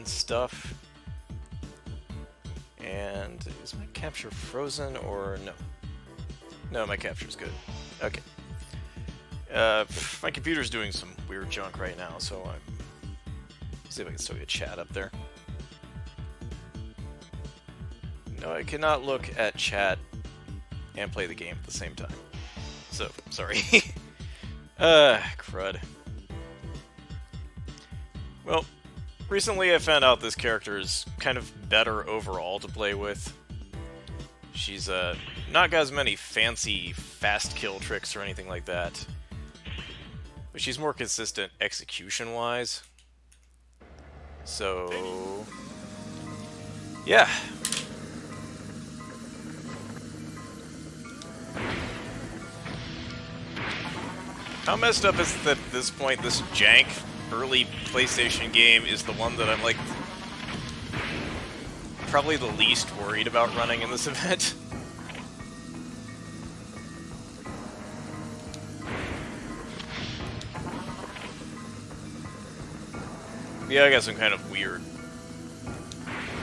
and stuff. And is my capture frozen or no? No, my capture's good. Okay. My computer's doing some weird junk right now, so see if I can still get chat up there. No, I cannot look at chat and play the game at the same time. So, sorry. Crud. Well, recently I found out this character is kind of better overall to play with. She's, not got as many fancy fast kill tricks or anything like that. But she's more consistent execution-wise. So... yeah. How messed up is that at this point, this jank early PlayStation game is the one that I'm, like, probably the least worried about running in this event? Yeah, I got some kind of weird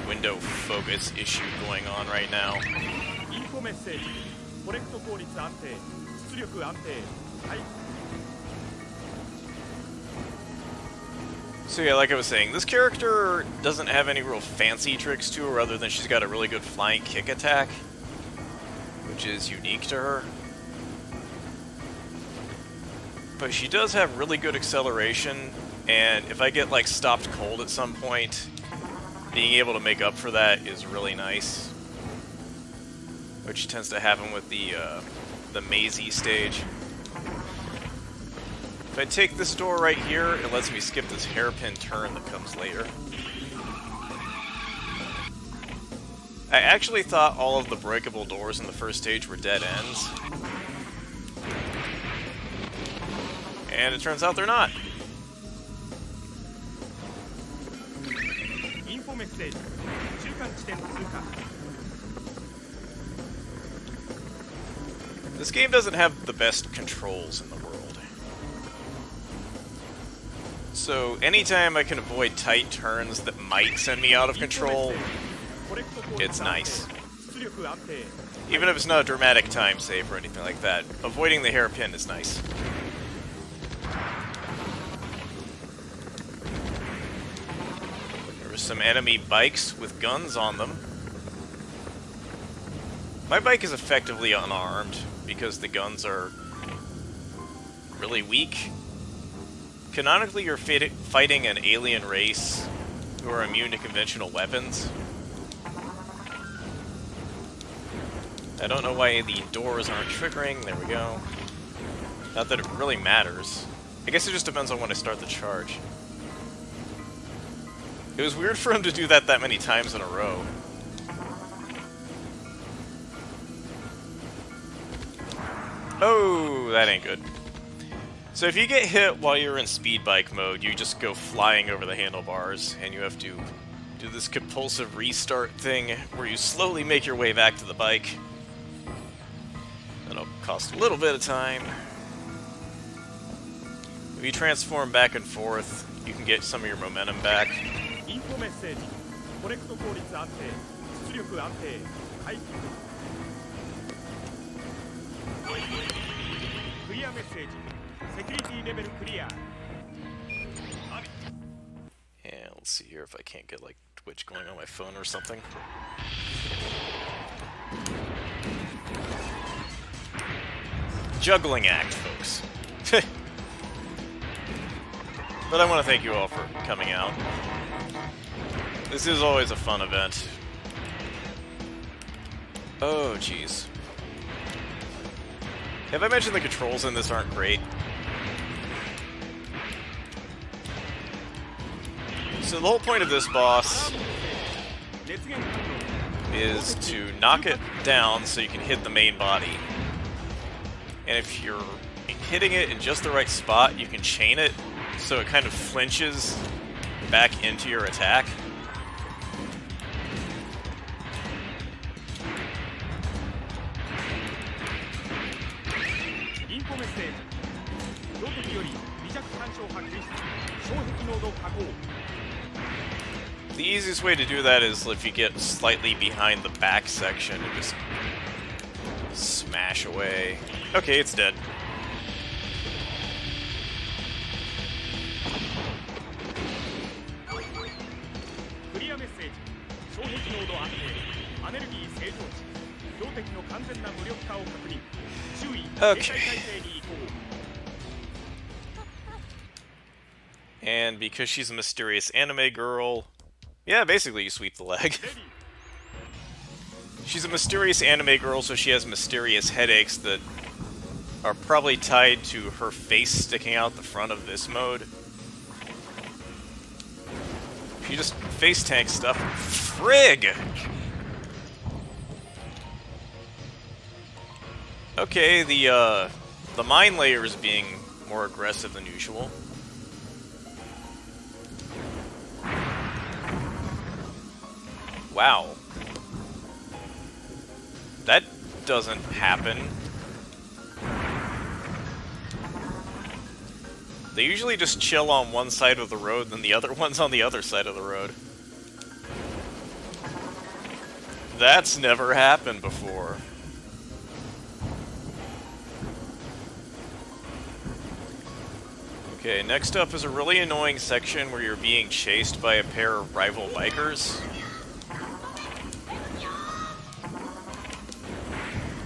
window focus issue going on right now. So yeah, like I was saying, this character doesn't have any real fancy tricks to her other than she's got a really good flying kick attack, which is unique to her. But she does have really good acceleration, and if I get like stopped cold at some point, being able to make up for that is really nice. Which tends to happen with the mazy stage. If I take this door right here, it lets me skip this hairpin turn that comes later. I actually thought all of the breakable doors in the first stage were dead ends. And it turns out they're not. This game doesn't have the best controls in the world. So anytime I can avoid tight turns that might send me out of control, it's nice. Even if it's not a dramatic time save or anything like that, avoiding the hairpin is nice. There were some enemy bikes with guns on them. My bike is effectively unarmed because the guns are really weak. Canonically, you're fighting an alien race who are immune to conventional weapons. I don't know why the doors aren't triggering. There we go. Not that it really matters. I guess it just depends on when I start the charge. It was weird for him to do that many times in a row. Oh, that ain't good. So if you get hit while you're in speed bike mode, you just go flying over the handlebars, and you have to do this compulsive restart thing where you slowly make your way back to the bike. That'll cost a little bit of time. If you transform back and forth, you can get some of your momentum back. Yeah, let's see here if I can't get like Twitch going on my phone or something. Juggling act, folks. But I want to thank you all for coming out. This is always a fun event. Oh, jeez. Have I mentioned the controls in this aren't great? So the whole point of this boss is to knock it down so you can hit the main body. And if you're hitting it in just the right spot, you can chain it so it kind of flinches back into your attack. The easiest way to do that is if you get slightly behind the back section and just smash away. Okay, it's dead. Okay. And because she's a mysterious anime girl, yeah, basically you sweep the leg. She's a mysterious anime girl, so she has mysterious headaches that are probably tied to her face sticking out the front of this mode. She just face tanks stuff. Frig! Okay, the mine layer is being more aggressive than usual. Wow. That doesn't happen. They usually just chill on one side of the road, then the other one's on the other side of the road. That's never happened before. Okay, next up is a really annoying section where you're being chased by a pair of rival bikers.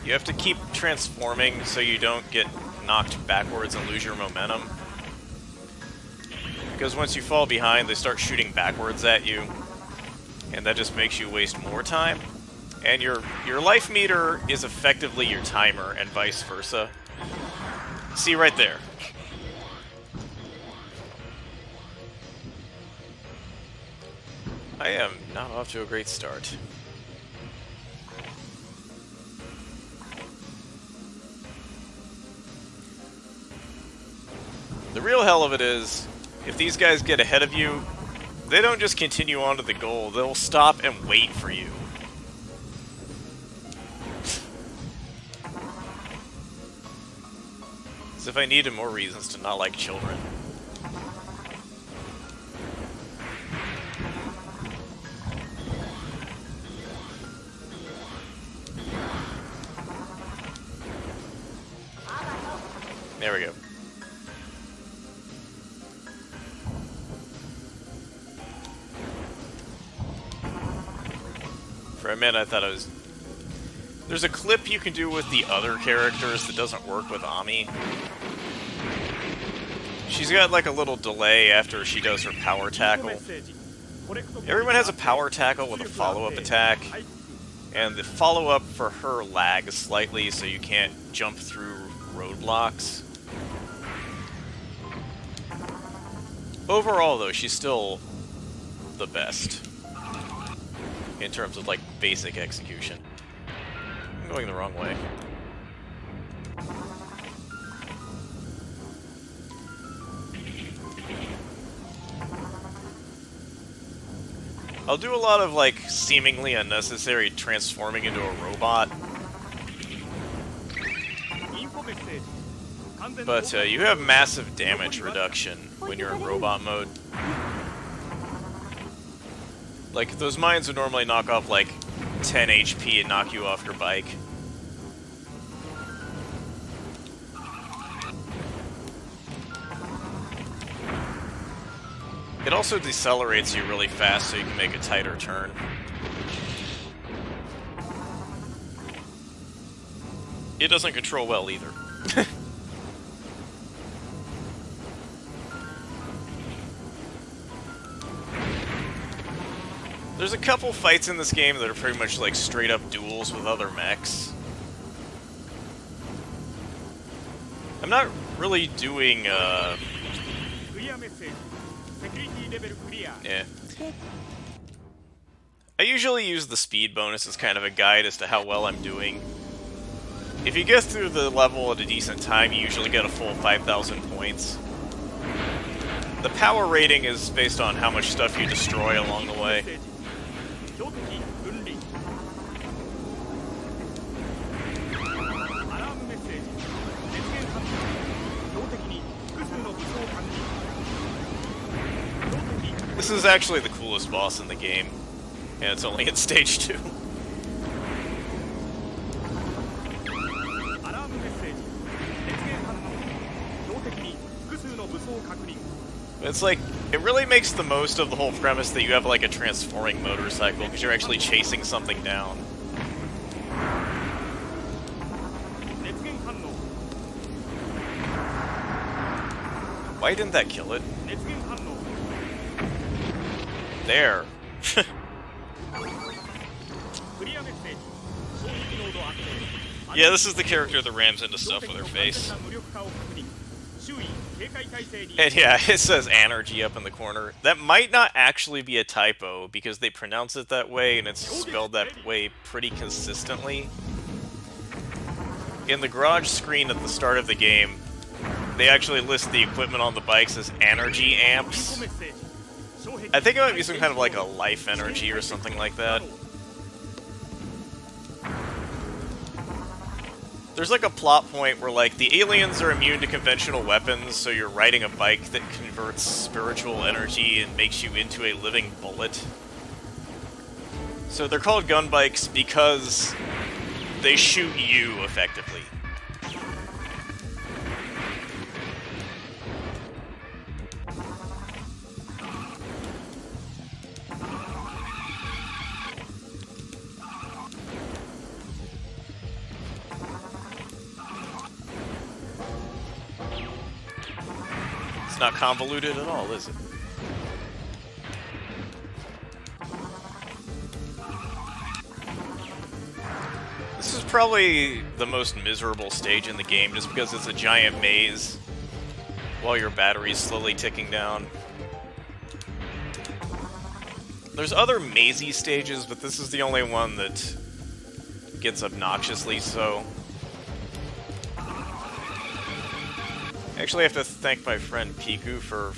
You have to keep transforming so you don't get knocked backwards and lose your momentum. Because once you fall behind, they start shooting backwards at you, and that just makes you waste more time. And your life meter is effectively your timer, and vice versa. See right there. I am not off to a great start. The real hell of it is, if these guys get ahead of you, they don't just continue on to the goal, they'll stop and wait for you. As if I needed more reasons to not like children. There we go. For a minute I thought I was... There's a clip you can do with the other characters that doesn't work with Ami. She's got like a little delay after she does her power tackle. Everyone has a power tackle with a follow-up attack, and the follow-up for her lags slightly so you can't jump through roadblocks. Overall, though, she's still the best in terms of, like, basic execution. I'm going the wrong way. I'll do a lot of, like, seemingly unnecessary transforming into a robot. But you have massive damage reduction when you're in robot mode. Like, those mines would normally knock off, like, 10 HP and knock you off your bike. It also decelerates you really fast so you can make a tighter turn. It doesn't control well either. There's a couple fights in this game that are pretty much like straight up duels with other mechs. I'm not really doing, yeah. I usually use the speed bonus as kind of a guide as to how well I'm doing. If you get through the level at a decent time, you usually get a full 5,000 points. The power rating is based on how much stuff you destroy along the way. This is actually the coolest boss in the game, and it's only in stage 2. It's like, it really makes the most of the whole premise that you have like a transforming motorcycle, because you're actually chasing something down. Why didn't that kill it? There. Yeah, this is the character that rams into stuff with her face. And yeah, it says Anergy up in the corner. That might not actually be a typo, because they pronounce it that way, and it's spelled that way pretty consistently. In the garage screen at the start of the game, they actually list the equipment on the bikes as Anergy amps. I think it might be some kind of like a life energy or something like that. There's like a plot point where like the aliens are immune to conventional weapons, so you're riding a bike that converts spiritual energy and makes you into a living bullet. So they're called gun bikes because they shoot you effectively. It's not convoluted at all, is it? This is probably the most miserable stage in the game, just because it's a giant maze while your battery's slowly ticking down. There's other mazy stages, but this is the only one that gets obnoxiously so. Actually, I have to thank my friend Piku for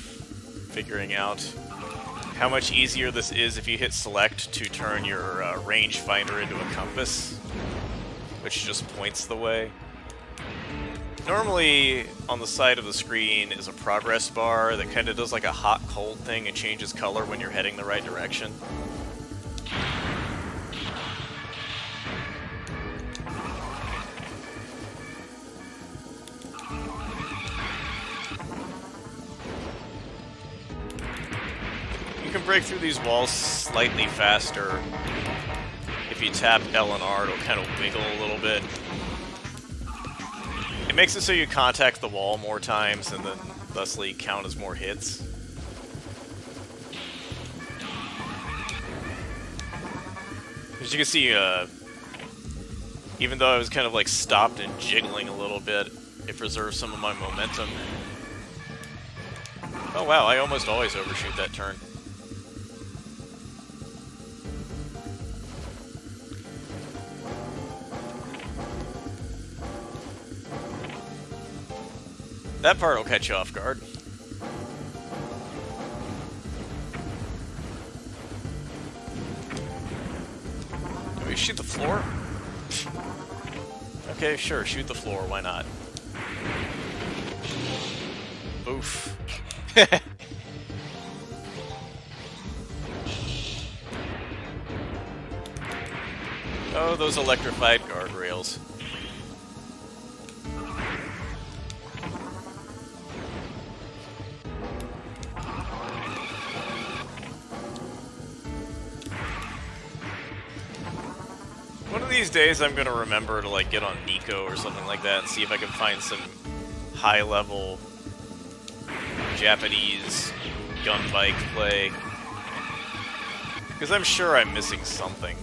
figuring out how much easier this is if you hit select to turn your rangefinder into a compass, which just points the way. Normally, on the side of the screen is a progress bar that kind of does like a hot-cold thing and changes color when you're heading the right direction. You can break through these walls slightly faster. If you tap L and R, it'll kind of wiggle a little bit. It makes it so you contact the wall more times and then thusly count as more hits. As you can see, even though I was kind of like stopped and jiggling a little bit, it preserves some of my momentum. Oh wow, I almost always overshoot that turn. That part will catch you off guard. Do we shoot the floor? Okay, sure, shoot the floor, why not? Oof. Oh, those electrified guardrails. One of these days I'm gonna remember to like get on Nico or something like that and see if I can find some high-level Japanese gun bike play. Because I'm sure I'm missing something.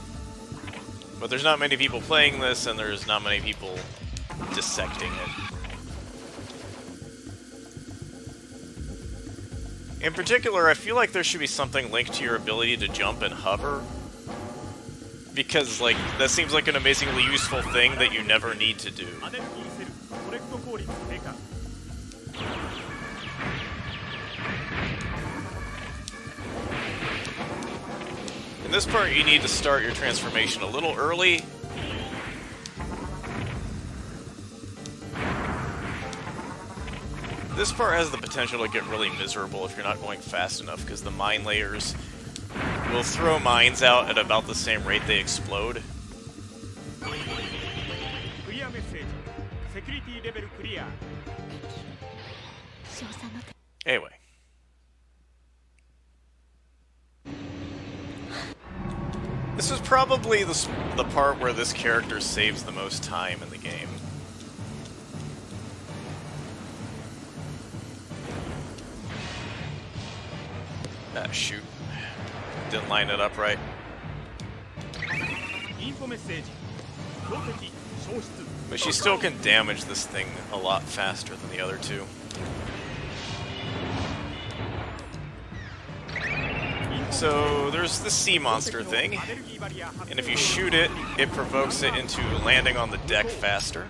But there's not many people playing this, and there's not many people dissecting it. In particular, I feel like there should be something linked to your ability to jump and hover. Because, like, that seems like an amazingly useful thing that you never need to do. In this part, you need to start your transformation a little early. This part has the potential to get really miserable if you're not going fast enough, because the mine layers will throw mines out at about the same rate they explode. Anyway. This is probably the part where this character saves the most time in the game. Ah, shoot. Didn't line it up right. But she still can damage this thing a lot faster than the other two. So there's this sea monster thing, and if you shoot it, it provokes it into landing on the deck faster.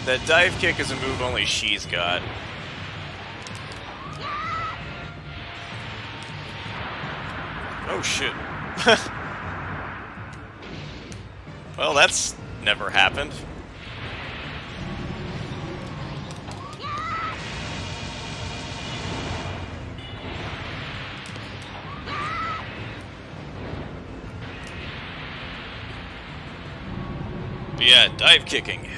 That dive kick is a move only she's got. Oh shit. Well, that's never happened. But yeah, dive kicking.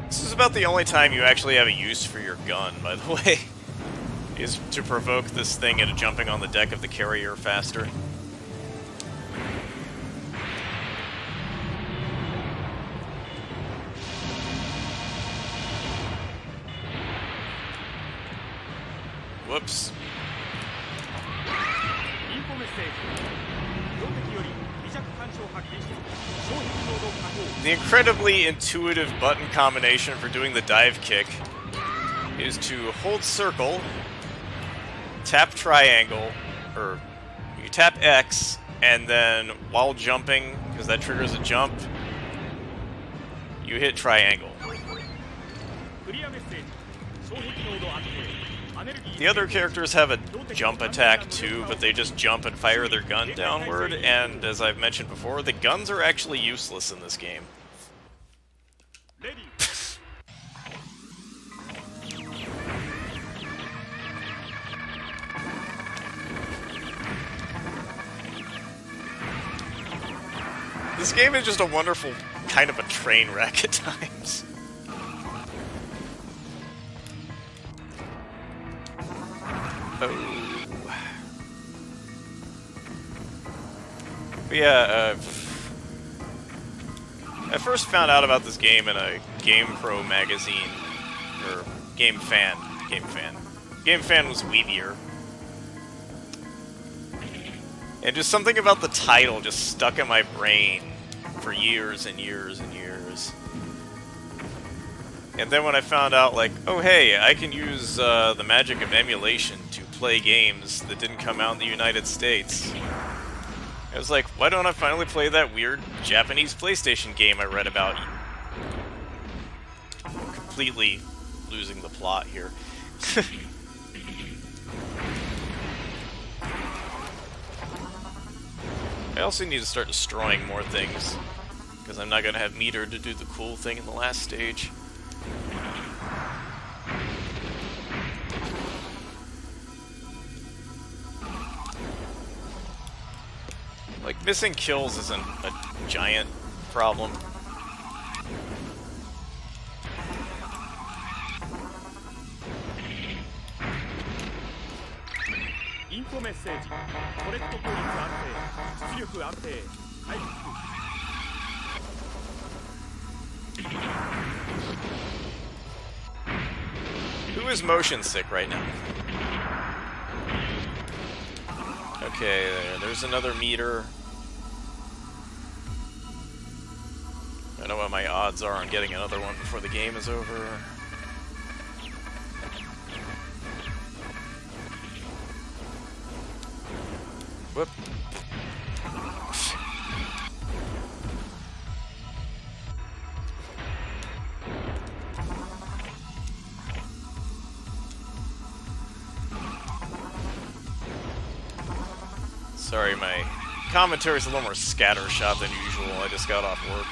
This is about the only time you actually have a use for your gun, by the way, is to provoke this thing into jumping on the deck of the carrier faster. Whoops. The incredibly intuitive button combination for doing the dive kick is to hold circle, tap triangle, or you tap X, and then while jumping, because that triggers a jump, you hit triangle. The other characters have a jump attack too, but they just jump and fire their gun downward, and as I've mentioned before, the guns are actually useless in this game. This game is just a wonderful kind of a train wreck at times. Oh. But yeah, I first found out about this game in a GamePro magazine, or Game Fan was Weebier. And just something about the title just stuck in my brain for years and years and years. And then when I found out, like, oh hey, I can use the magic of emulation to play games that didn't come out in the United States, I was like, why don't I finally play that weird Japanese PlayStation game I read about? Completely losing the plot here. I also need to start destroying more things, because I'm not going to have meter to do the cool thing in the last stage. Like, missing kills isn't a giant problem. Who is motion sick right now? Okay, there's another meter. I don't know what my odds are on getting another one before the game is over. Whoop. Sorry, my commentary's a little more scattershot than usual. I just got off work.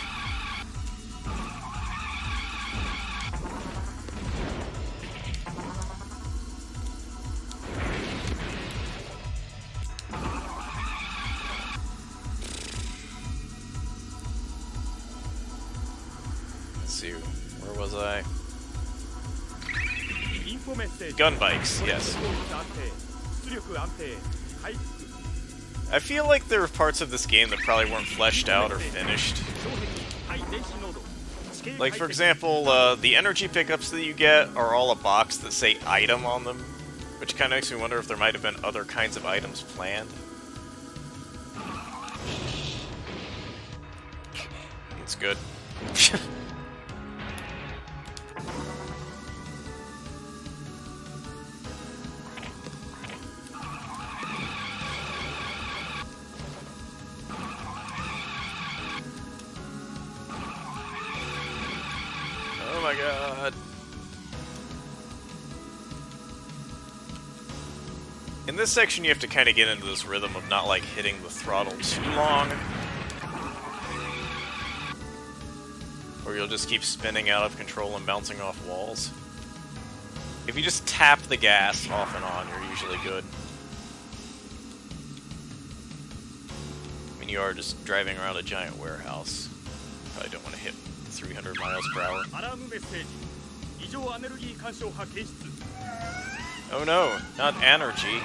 Let's see, where was I? Gunbikes, yes. I feel like there are parts of this game that probably weren't fleshed out or finished. Like, for example, the energy pickups that you get are all a box that say item on them, which kind of makes me wonder if there might have been other kinds of items planned. It's good. Oh my god. In this section you have to kind of get into this rhythm of not like hitting the throttle too long, or you'll just keep spinning out of control and bouncing off walls. If you just tap the gas off and on, you're usually good. I mean, you are just driving around a giant warehouse. Probably don't want to hit 300 miles per hour. Oh no, not energy.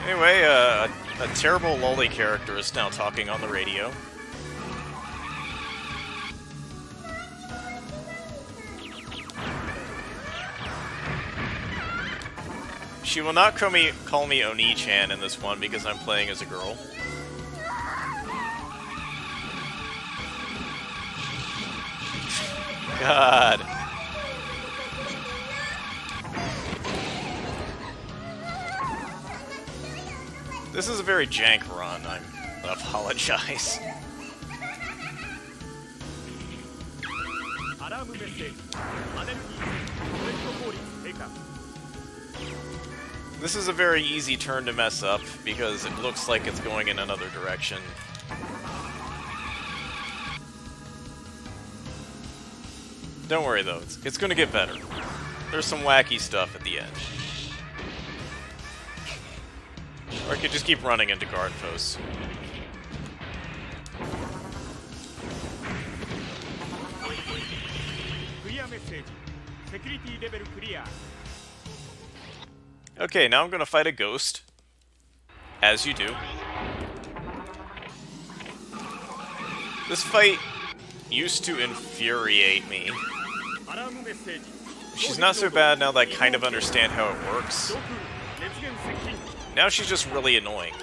Anyway, a terrible lolly character is now talking on the radio. She will not call me Oni-chan in this one because I'm playing as a girl. God. This is a very jank run, I apologize. This is a very easy turn to mess up, because it looks like it's going in another direction. Don't worry though, it's gonna get better. There's some wacky stuff at the end. Or I could just keep running into guard posts. Okay, now I'm gonna fight a ghost. As you do. This fight used to infuriate me. She's not so bad now that I kind of understand how it works. Now she's just really annoying.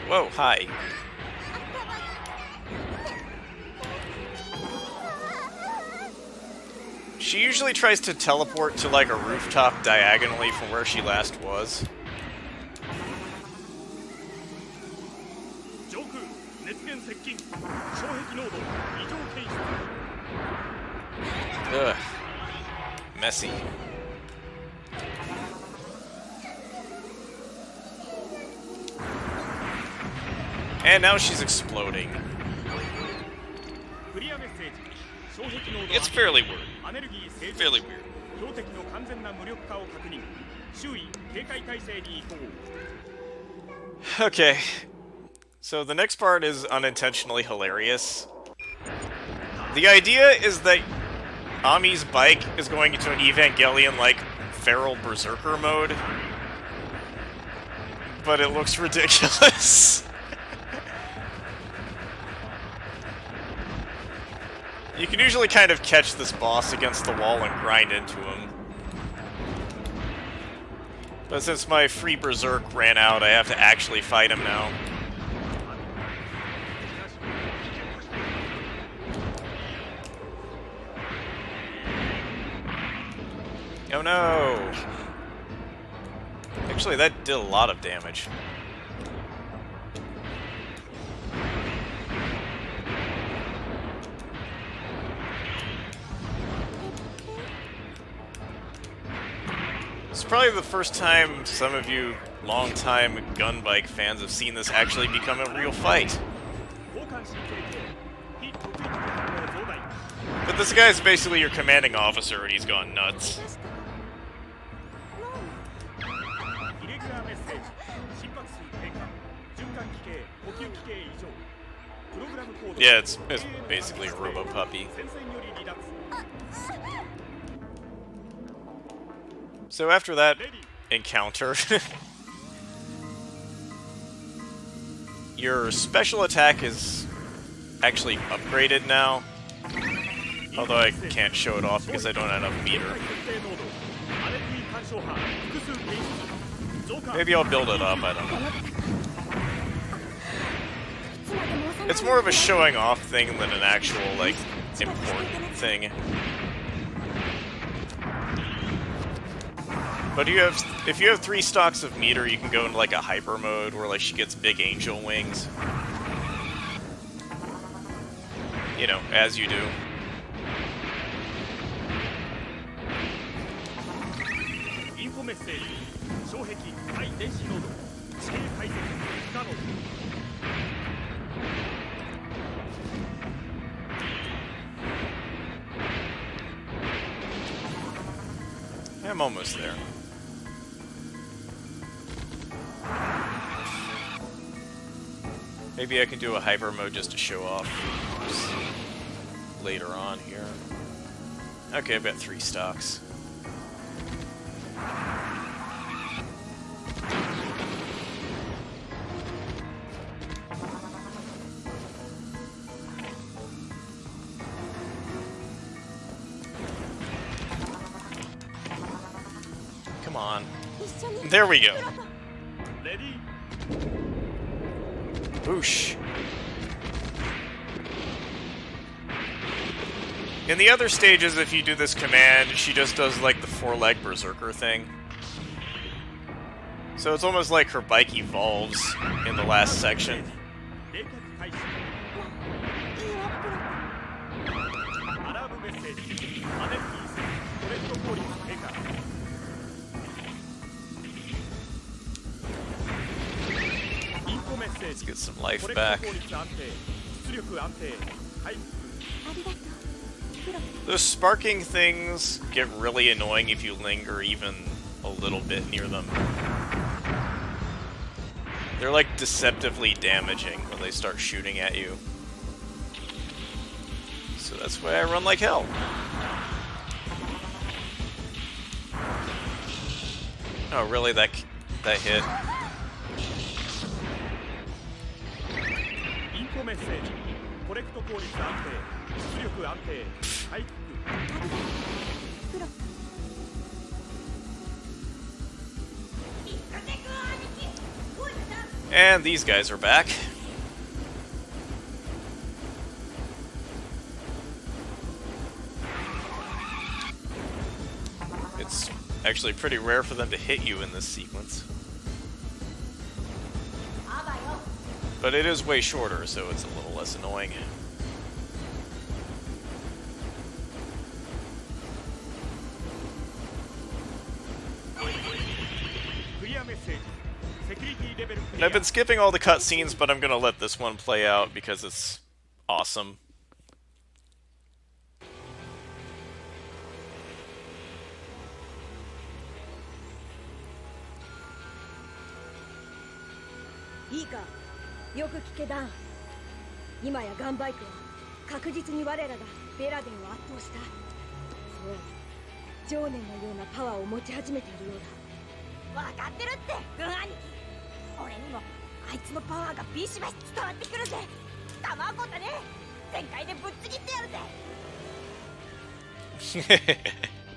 Whoa, hi. She usually tries to teleport to like a rooftop diagonally from where she last was. Ugh. Messy. And now she's exploding. It's fairly weird. Fairly weird. Okay. So the next part is unintentionally hilarious. The idea is that Ami's bike is going into an Evangelion-like feral berserker mode. But it looks ridiculous. You can usually kind of catch this boss against the wall and grind into him. But since my free berserk ran out, I have to actually fight him now. Oh no! Actually, that did a lot of damage. It's probably the first time some of you long-time gunbike fans have seen this actually become a real fight. But this guy's basically your commanding officer and he's gone nuts. Yeah, it's basically a robo-puppy. So after that encounter, your special attack is actually upgraded now. Although I can't show it off because I don't have enough meter. Maybe I'll build it up, I don't know. It's more of a showing off thing than an actual, like, important thing. But if you have 3 stocks of meter, you can go into like a hyper mode where like she gets big angel wings. You know, as you do. I'm almost there. Maybe I can do a hyper mode just to show off later on here. Okay, I've got 3 stocks. Come on. There we go. Boosh. In the other stages, if you do this command, she just does like the 4-leg berserker thing. So it's almost like her bike evolves in the last section. Let's get some life back. Those sparking things get really annoying if you linger even a little bit near them. They're like deceptively damaging when they start shooting at you. So that's why I run like hell. Oh, really? That hit? And these guys are back. It's actually pretty rare for them to hit you in this sequence. But it is way shorter, so it's a little less annoying. And I've been skipping all the cutscenes, but I'm gonna let this one play out because it's awesome.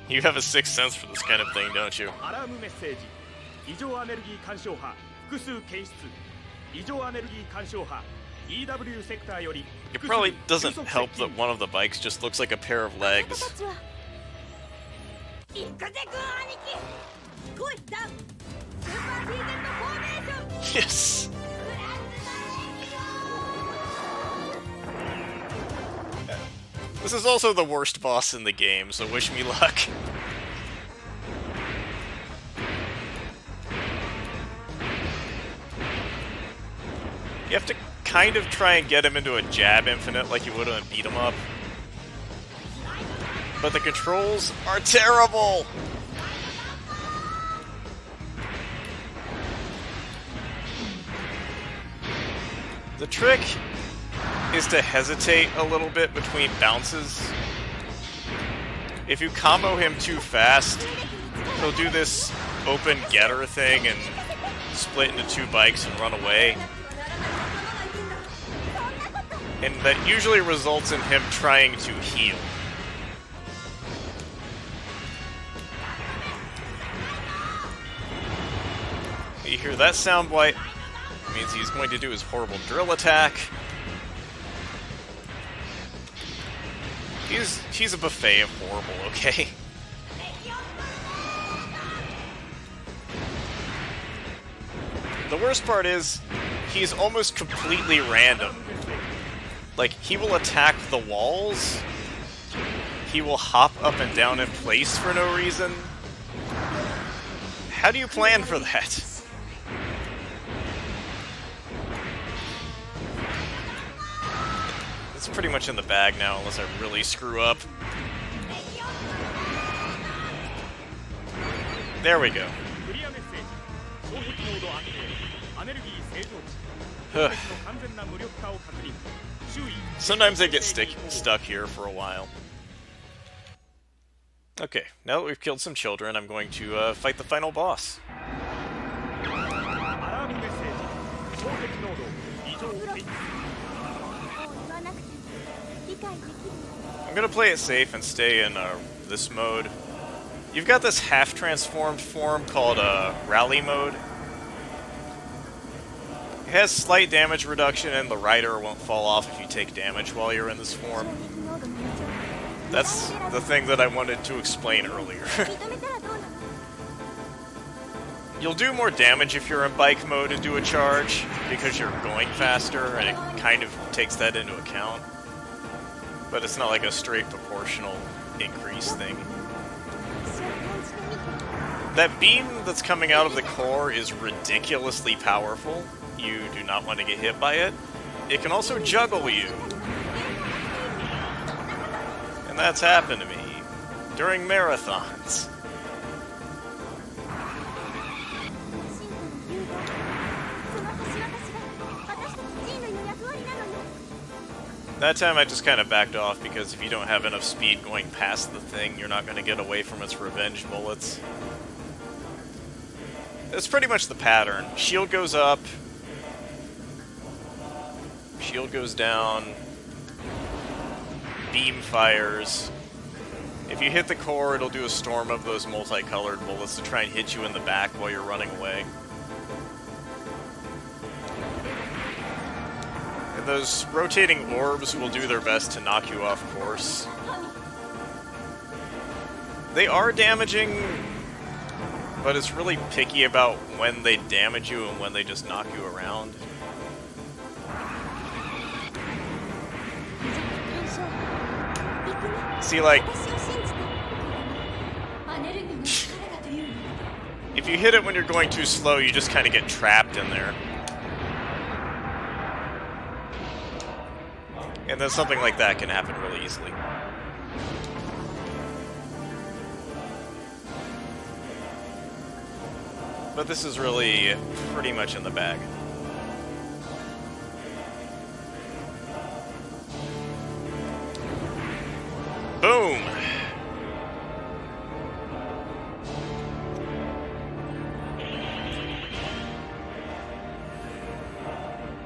You have a sixth sense for this kind of thing, don't you? It probably doesn't help that one of the bikes just looks like a pair of legs. Yes. This is also the worst boss in the game, so wish me luck. You have to kind of try and get him into a jab infinite like you would and beat him up. But the controls are terrible! The trick is to hesitate a little bit between bounces. If you combo him too fast, he'll do this open getter thing and split into two bikes and run away. And that usually results in him trying to heal. You hear that sound bite? It means he's going to do his horrible drill attack. He's a buffet of horrible, okay? The worst part is, he's almost completely random. Like, he will attack the walls, he will hop up and down in place for no reason. How do you plan for that? It's pretty much in the bag now, unless I really screw up. There we go. Sometimes I get stuck here for a while. Okay, now that we've killed some children, I'm going to fight the final boss. I'm gonna play it safe and stay in this mode. You've got this half-transformed form called Rally Mode. It has slight damage reduction and the rider won't fall off if you take damage while you're in this form. That's the thing that I wanted to explain earlier. You'll do more damage if you're in bike mode and do a charge, because you're going faster, and it kind of takes that into account. But it's not like a straight proportional increase thing. That beam that's coming out of the core is ridiculously powerful. You do not want to get hit by it. It can also juggle you. And that's happened to me during marathons. That time I just kind of backed off, because if you don't have enough speed going past the thing, you're not going to get away from its revenge bullets. That's pretty much the pattern. Shield goes up. Shield goes down. Beam fires. If you hit the core, it'll do a storm of those multicolored bullets to try and hit you in the back while you're running away. And those rotating orbs will do their best to knock you off course. They are damaging, but it's really picky about when they damage you and when they just knock you around. See, like, if you hit it when you're going too slow, you just kind of get trapped in there. And then something like that can happen really easily. But this is really pretty much in the bag. Boom!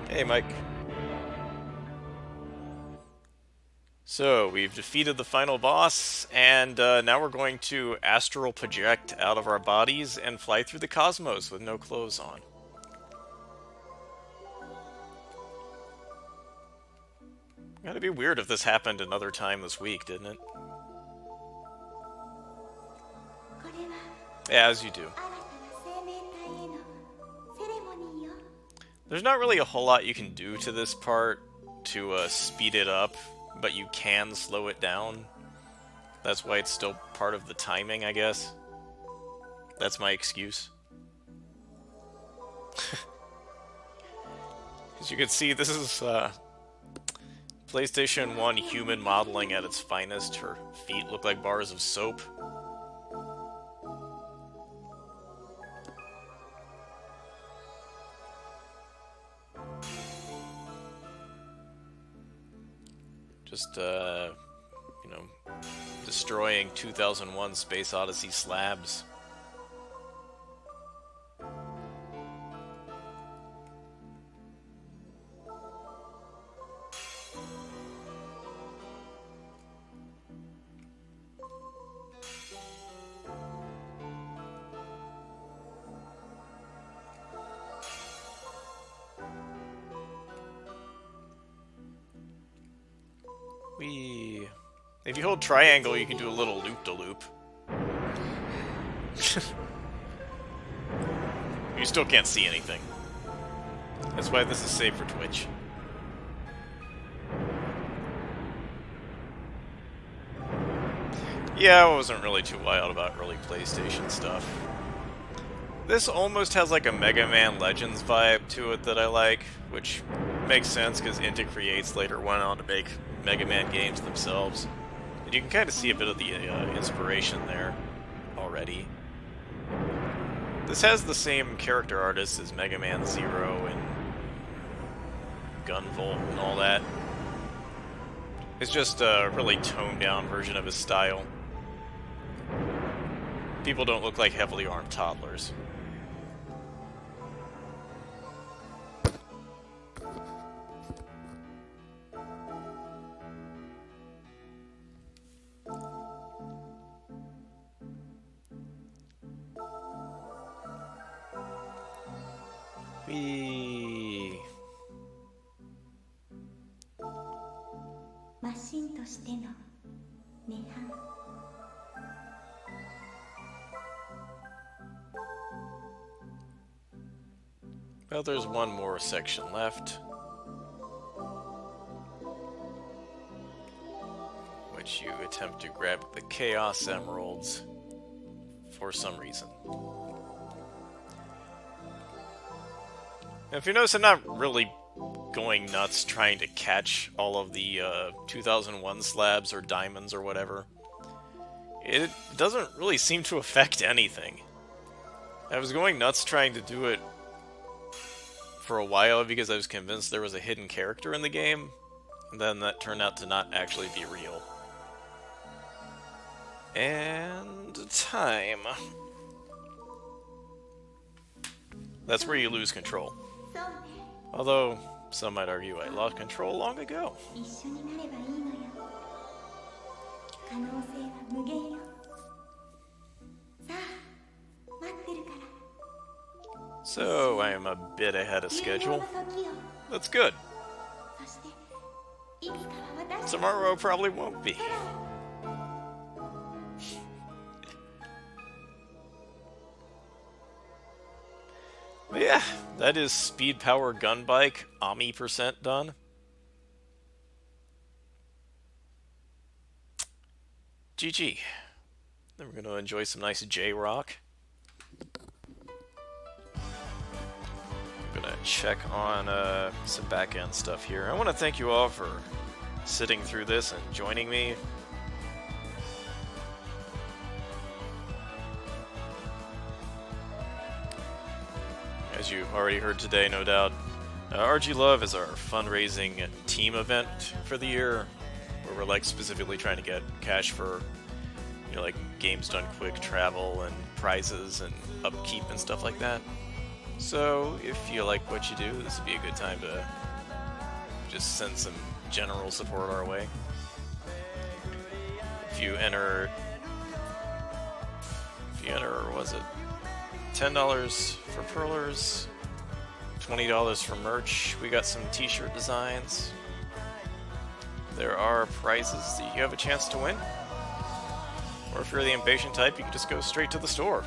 Hey, Mike. So, we've defeated the final boss, and now we're going to astral project out of our bodies and fly through the cosmos with no clothes on. Gotta be weird if this happened another time this week, didn't it? Yeah, as you do. There's not really a whole lot you can do to this part to speed it up, but you can slow it down. That's why it's still part of the timing, I guess. That's my excuse. As you can see, this is PlayStation 1 human modeling at its finest. Her feet look like bars of soap. Just, you know, destroying 2001 Space Odyssey slabs. If you hold triangle, you can do a little loop-de-loop. You still can't see anything. That's why this is safe for Twitch. Yeah, I wasn't really too wild about early PlayStation stuff. This almost has like a Mega Man Legends vibe to it that I like, which makes sense because Inta Creates later went on to make Mega Man games themselves. And you can kind of see a bit of the inspiration there already. This has the same character artists as Mega Man Zero and Gunvolt and all that. It's just a really toned down version of his style. People don't look like heavily armed toddlers. Well, there's one more section left, which you attempt to grab the Chaos Emeralds for some reason. Now, if you notice, I'm not really going nuts trying to catch all of the 2001 slabs or diamonds or whatever. It doesn't really seem to affect anything. I was going nuts trying to do it for a while because I was convinced there was a hidden character in the game, and then that turned out to not actually be real. And time. That's where you lose control. Although, some might argue I lost control long ago. So, I am a bit ahead of schedule. That's good. Tomorrow probably won't be. But yeah, that is Speed Power Gunbike, Ami% done. GG. Then we're going to enjoy some nice J-Rock. I'm going to check on some back-end stuff here. I want to thank you all for sitting through this and joining me. As you already heard today, no doubt, RGLove is our fundraising team event for the year, where we're like specifically trying to get cash for, you know, like games done quick, travel, and prizes, and upkeep and stuff like that. So if you like what you do, this would be a good time to just send some general support our way. If you enter, or was it $10 for Perlers, $20 for merch. We got some t-shirt designs. There are prizes that you have a chance to win. Or if you're the impatient type, you can just go straight to the store.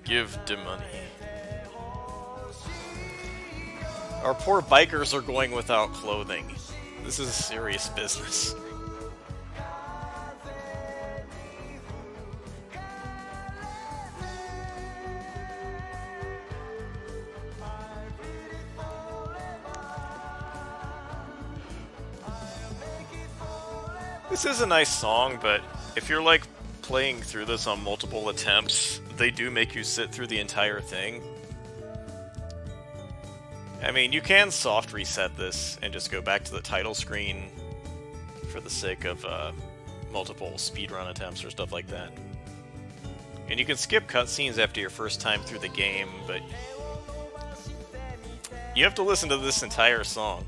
Give the money. Our poor bikers are going without clothing. This is serious business. This is a nice song, but if you're like playing through this on multiple attempts, they do make you sit through the entire thing. I mean, you can soft reset this and just go back to the title screen for the sake of multiple speedrun attempts or stuff like that. And you can skip cutscenes after your first time through the game, but you have to listen to this entire song.